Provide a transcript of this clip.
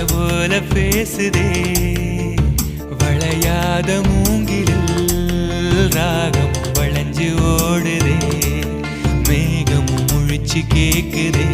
போல பேசுதே வளையாத மூங்கிலில் ராகம் வளைஞ்சு ஓடுதே மேகமும் முழிச்சு கேக்குதே